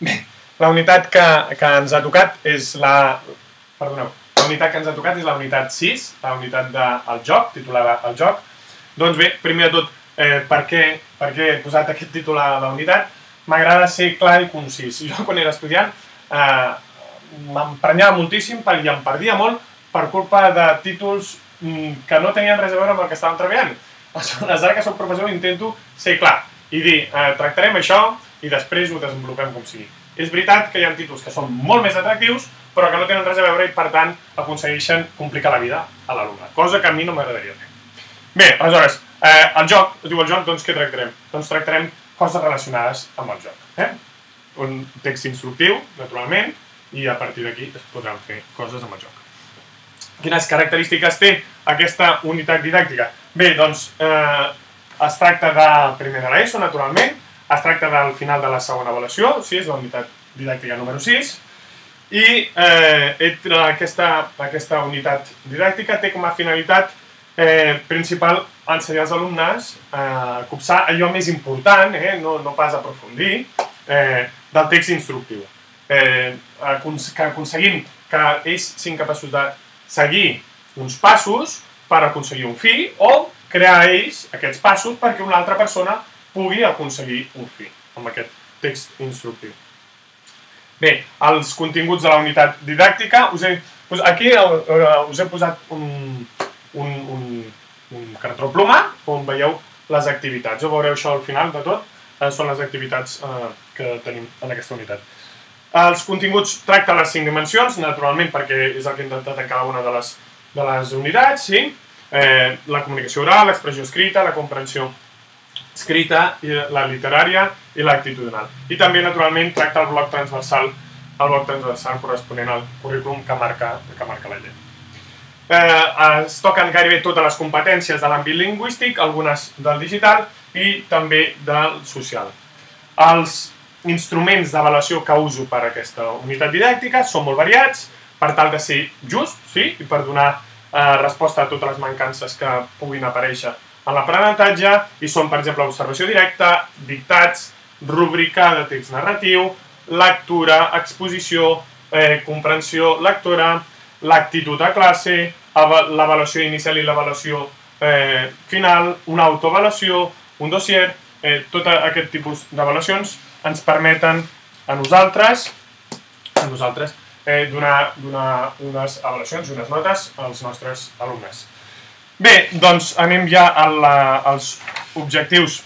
Bé, la unitat que ens ha tocat és la... Perdoneu, la unitat que ens ha tocat és la unitat 6, la unitat del joc, titulada El joc. Doncs bé, primer de tot, per què he posat aquest títol a la unitat? M'agrada ser clar i concís. Jo, quan era estudiant, m'emprenyava moltíssim i em perdia molt per culpa de títols que no tenien res a veure amb el que estàvem treballant. Aleshores, ara que soc professor, intento ser clar i dir, tractarem això i després ho desenvolupem com sigui. És veritat que hi ha títols que són molt més atractius, però que no tenen res a veure i, per tant, aconsegueixen complicar la vida a l'alumne, cosa que a mi no m'agradaria fer. Bé, aleshores, el joc, es diu el joc, doncs què tractarem? Doncs tractarem coses relacionades amb el joc. Un text instructiu, naturalment, i a partir d'aquí es podran fer coses amb el joc. Quines característiques té aquesta unitat didàctica? Bé, doncs, es tracta de primer de l'ESO, naturalment, es tracta del final de la segona avaluació, sí, és la unitat didàctica número 6, i aquesta unitat didàctica té com a finalitat principal ensenyar als alumnes a copsar allò més important, no pas aprofundir, del text instructiu. Que aconseguim que ells siguin capaços de seguir uns passos per aconseguir un fi o crear ells aquests passos perquè una altra persona pugui aconseguir un fi amb aquest text instructiu. Bé, els continguts de la unitat didàctica, aquí us he posat un cartró ploma on veieu les activitats. Ja veureu això al final de tot, són les activitats que tenim en aquesta unitat. Els continguts tracten les 5 dimensions, naturalment, perquè és el que hem intentat en cada una de les unitats, sí? La comunicació oral, l'expressió escrita, la comprensió escrita, la literària i l'actitudinal. I també, naturalment, tracta el bloc transversal corresponent al currículum que marca la llei. Es toquen gairebé totes les competències de l'àmbit lingüístic, algunes del digital i també del social. Els instruments d'avaluació que uso per a aquesta unitat didàctica són molt variats, per tal de ser just, sí, i per donar resposta a totes les mancances que puguin aparèixer en l'aprenentatge, i són, per exemple, observació directa, dictats, rúbrica de text narratiu, lectura, exposició, comprensió lectora, l'actitud a classe, l'avaluació inicial i l'avaluació final, una autoavaluació, un dossier, tot aquest tipus d'avaluacions ens permeten a nosaltres donar unes avaluacions i unes notes als nostres alumnes. Bé, doncs anem ja als objectius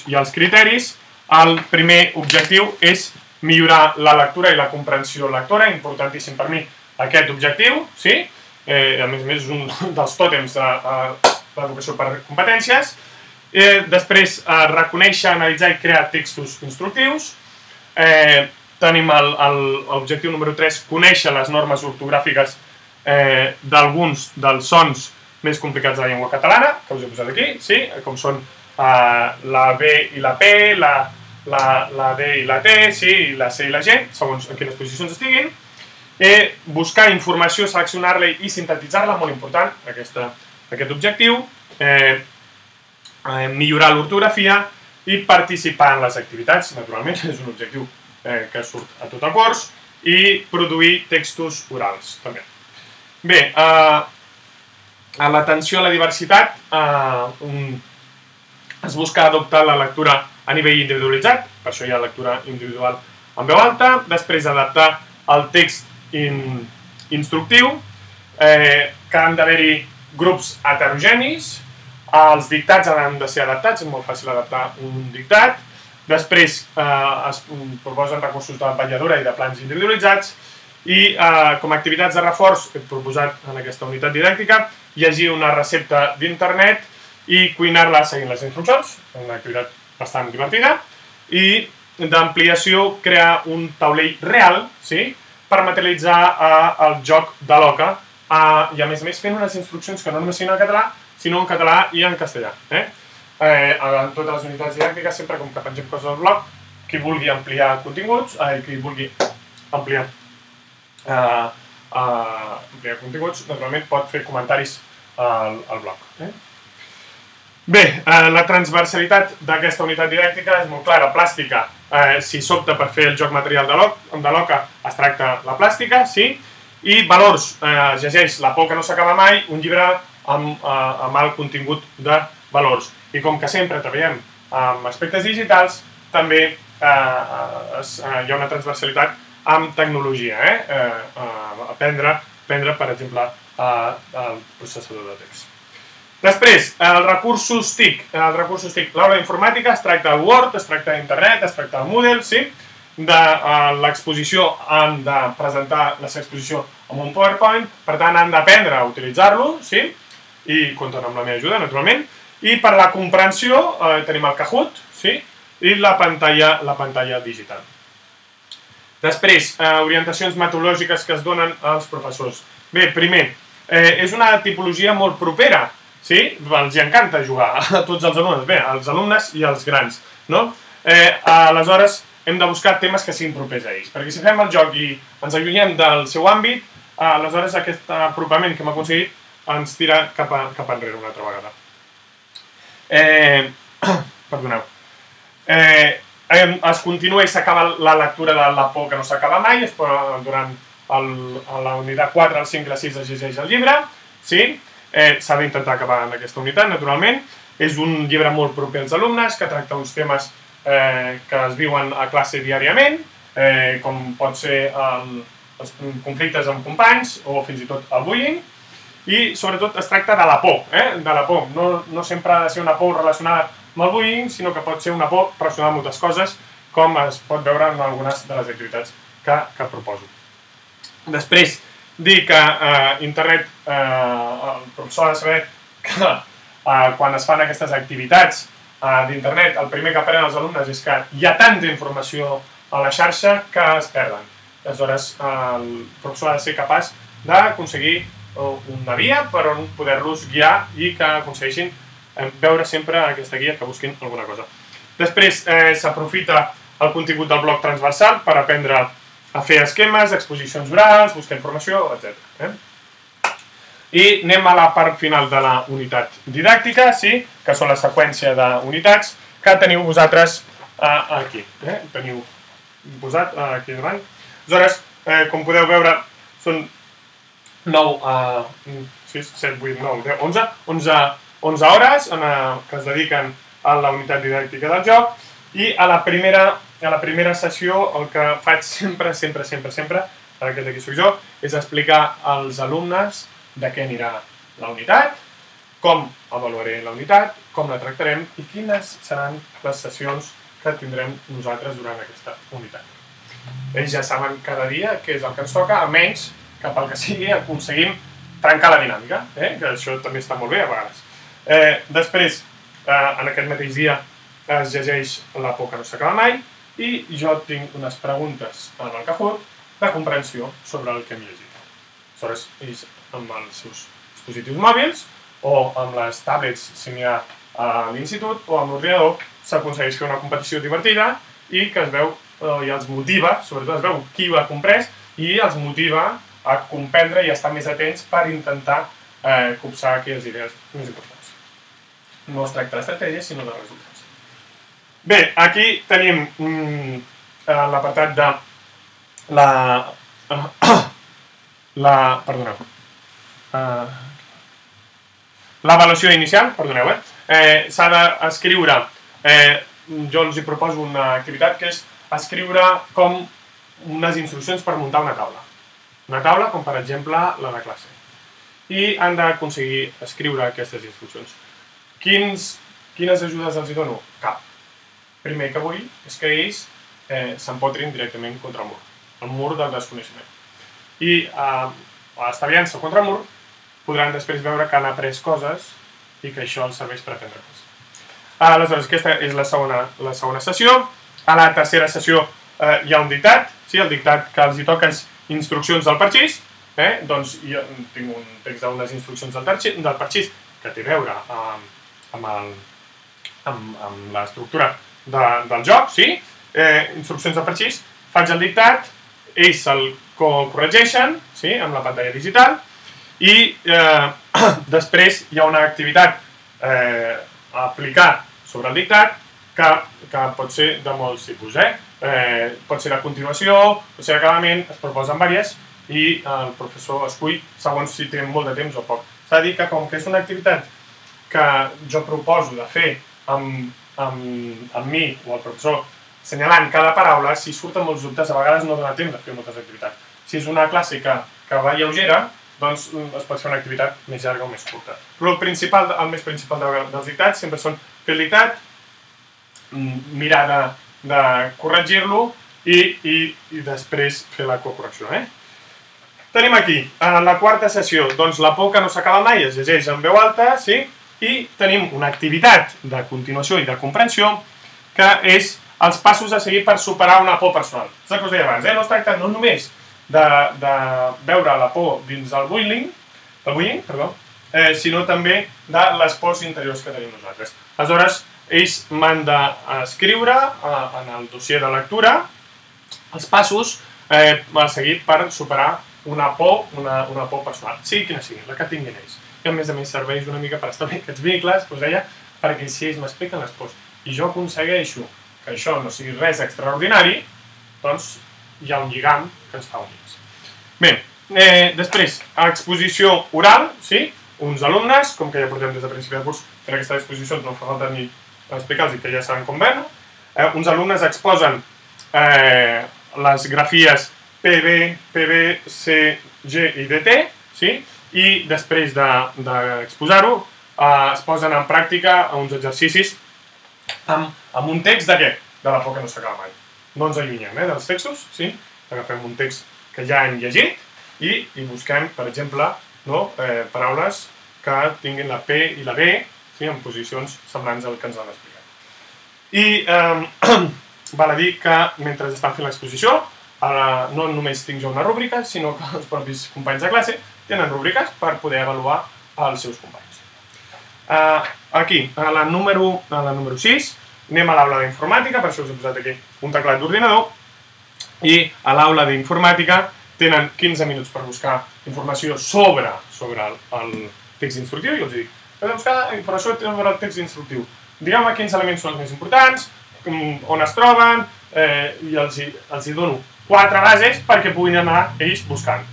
i als criteris. El primer objectiu és millorar la lectura i la comprensió lectora, importantíssim per mi aquest objectiu, sí? A més és un dels tòtems de l'educació per competències. Després, reconèixer, analitzar i crear textos instructius. Tenim l'objectiu número 3, conèixer les normes ortogràfiques d'alguns dels sons més complicats de la llengua catalana, que us he posat aquí, sí? Com són la B i la P, la D i la T, sí? I la C i la G, segons en quines posicions estiguin. Buscar informació, seleccionar-la i sintetitzar-la, molt important, aquest objectiu. Millorar l'ortografia i participar en les activitats, naturalment, és un objectiu que surt a tot el curs, i produir textos orals, també. Bé, a l'atenció a la diversitat es busca adoptar la lectura a nivell individualitzat, per això hi ha lectura individual en veu alta, després adaptar el text instructiu, que han d'haver-hi grups heterogenis, els dictats han de ser adaptats, és molt fàcil adaptar un dictat. Després es proposen recursos de vetlladora i de plans individualitzats i com a activitats de reforç he proposat en aquesta unitat didàctica llegir una recepta d'internet i cuinar-la seguint les instruccions, una activitat bastant divertida, i d'ampliació crear un taulell real, sí, per materialitzar el joc de l'oca i a més fent unes instruccions que no només siguin en català, sinó en català i en castellà. En totes les unitats didàctiques, sempre com que pengem coses al blog, qui vulgui ampliar continguts, qui vulgui ampliar continguts, naturalment pot fer comentaris al blog. Bé, la transversalitat d'aquesta unitat didàctica és molt clara. Plàstica, si s'opta per fer el joc material de l'oca, es tracta la plàstica, sí? I valors, llegeix La por que no s'acaba mai, un llibre amb alt contingut de valors. I com que sempre treballem amb aspectes digitals, també hi ha una transversalitat amb tecnologia, aprendre, per exemple, el processador de text. Després, els recursos TIC. L'aula d'informàtica es tracta del Word, es tracta d'internet, es tracta del Moodle, sí? De l'exposició han de presentar la seva exposició amb un PowerPoint, per tant han d'aprendre a utilitzar-lo, sí? I compten amb la meva ajuda, naturalment. I per la comprensió tenim el Kahoot, sí? I la pantalla digital. Després, orientacions metodològiques que es donen als professors. Bé, primer, és una tipologia molt propera, sí? Els encanta jugar a tots els alumnes, bé, als alumnes i als grans, no? Aleshores, hem de buscar temes que siguin propers a ells, perquè si fem el joc i ens allunyem del seu àmbit, aleshores aquest apropament que hem aconseguit ens tira cap enrere una altra vegada. Perdoneu. Es continua i s'acaba la lectura de La por que no s'acaba mai, durant la unitat 4, el 5 i el 6 es llegeix el llibre, sí? S'ha d'intentar acabar en aquesta unitat, naturalment. És un llibre molt proper als alumnes, que tracta uns temes que es viuen a classe diàriament, com pot ser els conflictes amb companys o fins i tot el bullying, i sobretot es tracta de la por, de la por. No sempre ha de ser una por relacionada amb el bullying, sinó que pot ser una por relacionada amb moltes coses, com es pot veure en algunes de les activitats que proposo. Després, dir que internet, el professor ha de saber que quan es fan aquestes activitats d'internet, el primer que aprenen els alumnes és que hi ha tanta informació a la xarxa que es perden. Aleshores, el professor ha de ser capaç d'aconseguir una via per on poder-los guiar i que aconsegueixin veure sempre aquesta guia, que busquin alguna cosa. Després, s'aprofita el contingut del bloc transversal per aprendre a fer esquemes, exposicions orals, buscar informació, etc. I anem a la part final de la unitat didàctica, sí? Que són la seqüència d'unitats que teniu vosaltres aquí. Teniu posat aquí davant. Aleshores, com podeu veure, són 9, 6, 7, 8, 9, 10, 11 hores que es dediquen a la unitat didàctica del joc, i a la primera sessió el que faig sempre, aquest aquí soc jo, és explicar als alumnes de què anirà la unitat, com avaluaré la unitat, com la tractarem i quines seran les sessions que tindrem nosaltres durant aquesta unitat. Ells ja saben cada dia què és el que ens toca, almenys que pel que sigui aconseguim trencar la dinàmica, que això també està molt bé a vegades. Després, en aquest mateix dia, es llegeix La por que no s'acaba mai i jo tinc unes preguntes en el Kahoot de comprensió sobre el que hem llegit. Aleshores, ells amb els seus dispositius mòbils o amb les tablets, si n'hi ha a l'institut, o amb l'ordinador, s'aconsegueix fer una competició divertida i que es veu i els motiva, sobretot es veu qui ho ha comprès i els motiva a comprendre i a estar més atents per intentar copsar aquelles idees més importants. No es tracta d'estratègies, sinó de resultats. Bé, aquí tenim l'apartat de l'avaluació inicial, perdoneu, s'ha d'escriure, jo els hi proposo una activitat que és escriure com unes instruccions per muntar una taula. Una taula com per exemple la de classe. I han d'aconseguir escriure aquestes instruccions. Quines ajudes els dono? Cap. Primer que vull és que ells s'empotrin directament contra el mur del desconeixement. I estaviant-se contra el mur podran després veure que han après coses i que això els serveix per aprendre coses. Aleshores, aquesta és la segona sessió. A la tercera sessió hi ha un dictat, el dictat que els toca és instruccions del parxís, doncs jo tinc un text d'unes instruccions del parxís que té a veure amb l'estructura del joc, sí? Instruccions del parxís, faig el dictat, ells se'l corregeixen, sí? Amb la pantalla digital, i després hi ha una activitat aplicar sobre el dictat, que pot ser de molts tipus. Pot ser de continuació, pot ser d'acabament, es proposen diverses i el professor escull segons si té molt de temps o poc. S'ha de dir que com que és una activitat que jo proposo de fer amb mi o el professor assenyalant cada paraula, si surten molts dubtes, a vegades no dona temps de fer moltes activitats. Si és una classe que va lleugera, doncs es pot fer una activitat més llarga o més curta. Però el més principal dels dictats sempre són fer el dictat, mirar de corregir-lo i després fer la cocorrecció. Tenim aquí, a la quarta sessió, doncs la por que no s'acaba mai es llegeix en veu alta, sí? I tenim una activitat de continuació i de comprensió que és els passos a seguir per superar una por personal. És el que us deia abans, no es tracta no només de veure la por dins del bullying, sinó també de les pors interiors que tenim nosaltres. Aleshores, ells m'han d'escriure en el dossier de lectura els passos a seguir per superar una por personal, sigui quina sigui, la que tinguin ells. I a més serveix una mica per establir aquests vincles, que us deia, perquè si ells m'expliquen les pors i jo aconsegueixo que això no sigui res extraordinari, doncs hi ha un lligam que ens fa units. Bé, després, exposició oral, sí? Uns alumnes, com que ja portem des de principi de curs per aquesta exposició, no fa falta ni explicar-los que ja saben com ven, uns alumnes exposen les grafies PB, PB, C, G i DT, sí? I després d'exposar-ho es posen en pràctica uns exercicis amb un text de què? De la por que no s'acaba mai. No ens allunyem dels textos, sí? Agafem un text que ja hem llegit i busquem, per exemple, paraules que tinguin la P i la B en posicions semblants al que ens han explicat. I val a dir que mentre estan fent l'exposició no només tinc jo una rúbrica, sinó que els propis companys de classe tenen rúbriques per poder avaluar els seus companys. Aquí, a la número 6, anem a l'aula d'informàtica, per això us he posat aquí un teclat d'ordinador, i a l'aula d'informàtica tenen 15 minuts per buscar informació sobre el text instructiu, i els dic, heu de buscar informació sobre el text instructiu. Digueu-me quins elements són els més importants, on es troben, i els dono 4 bases perquè puguin anar ells buscant.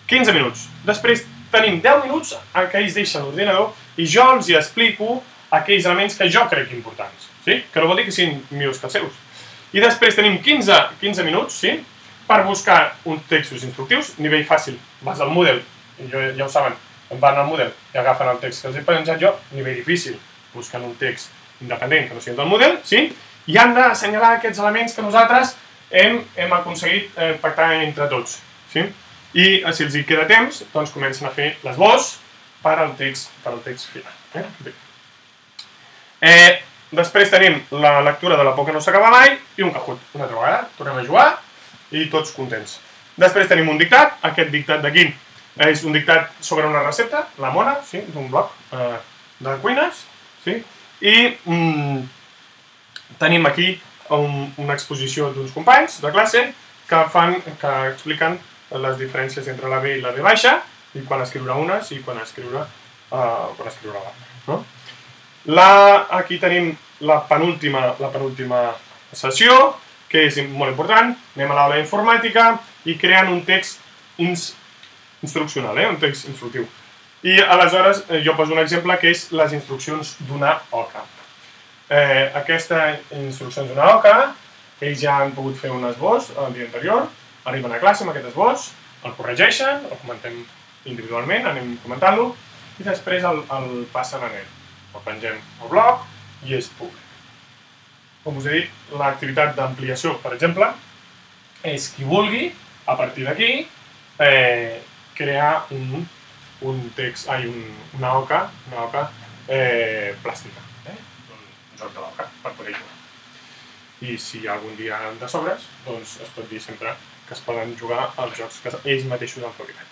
15 minuts. Després tenim 10 minuts en què ells deixen l'ordinador i jo els explico aquells elements que jo crec importants, que no vol dir que siguin millors que els seus. I després tenim 15 minuts per buscar uns textos instructius, nivell fàcil, vas al Moodle, ja ho saben, van al Moodle i agafen el text que els he penjat jo, nivell difícil, busquen un text independent que no sigui del Moodle, i han d'assenyalar aquests elements que nosaltres hem aconseguit pactar entre tots. I si els hi queda temps, doncs comencen a fer l'esbós per al text final. Després tenim la lectura de la por que no s'acaba mai i un Kahoot. Una altra vegada, tornem a jugar i tots contents. Després tenim un dictat, aquest dictat d'aquí és un dictat sobre una recepta, la Mona, d'un blog de cuines, i tenim aquí una exposició d'uns companys de classe que expliquen les diferències entre la B i la B baixa, i quan escriure unes i quan escriure l'altra. Aquí tenim la penúltima sessió, que és molt important. Anem a l'aula d'informàtica i creant un text instruccional, un text instructiu. I aleshores jo poso un exemple que és les instruccions d'una OCA. Aquestes instruccions d'una OCA, ells ja han pogut fer un esbós el dia anterior, arriben a classe amb aquest esbós, el corregeixen, el comentem individualment, anem comentant-lo, i després el passen a net. El pengem al blog i és públic. Com us he dit, l'activitat d'ampliació, per exemple, és qui vulgui, a partir d'aquí, crear un text, una oca plàstica, un joc de l'oca, per poder jugar. I si algun dia de sobres, doncs es pot dir sempre que es poden jugar als jocs que ells mateixos han fabricat.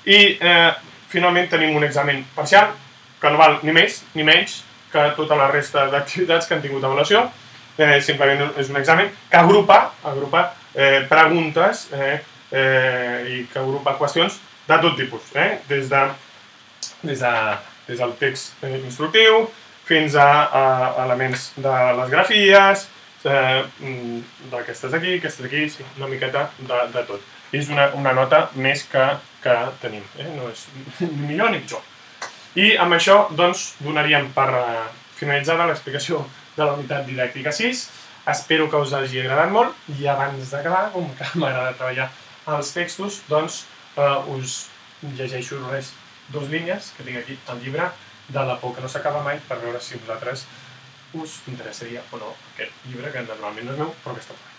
I finalment tenim un examen parcial, que no val ni més ni menys que tota la resta d'activitats que han tingut avaluació. Simplement és un examen que agrupa preguntes i que agrupa qüestions de tot tipus, des del text instructiu, fins a elements de les grafies, d'aquestes d'aquí, sí, una miqueta de tot. És una nota més que tenim, no és ni millor ni pitjor. I amb això, doncs, donaríem per finalitzada l'explicació de la unitat didàctica 6. Espero que us hagi agradat molt i abans d'acabar, com que m'agrada treballar els textos, doncs us llegeixo només 2 línies que tinc aquí al llibre de La por que no s'acaba mai, per veure si a vosaltres us interessaria o no aquest llibre, que normalment no és meu, però que està molt bé.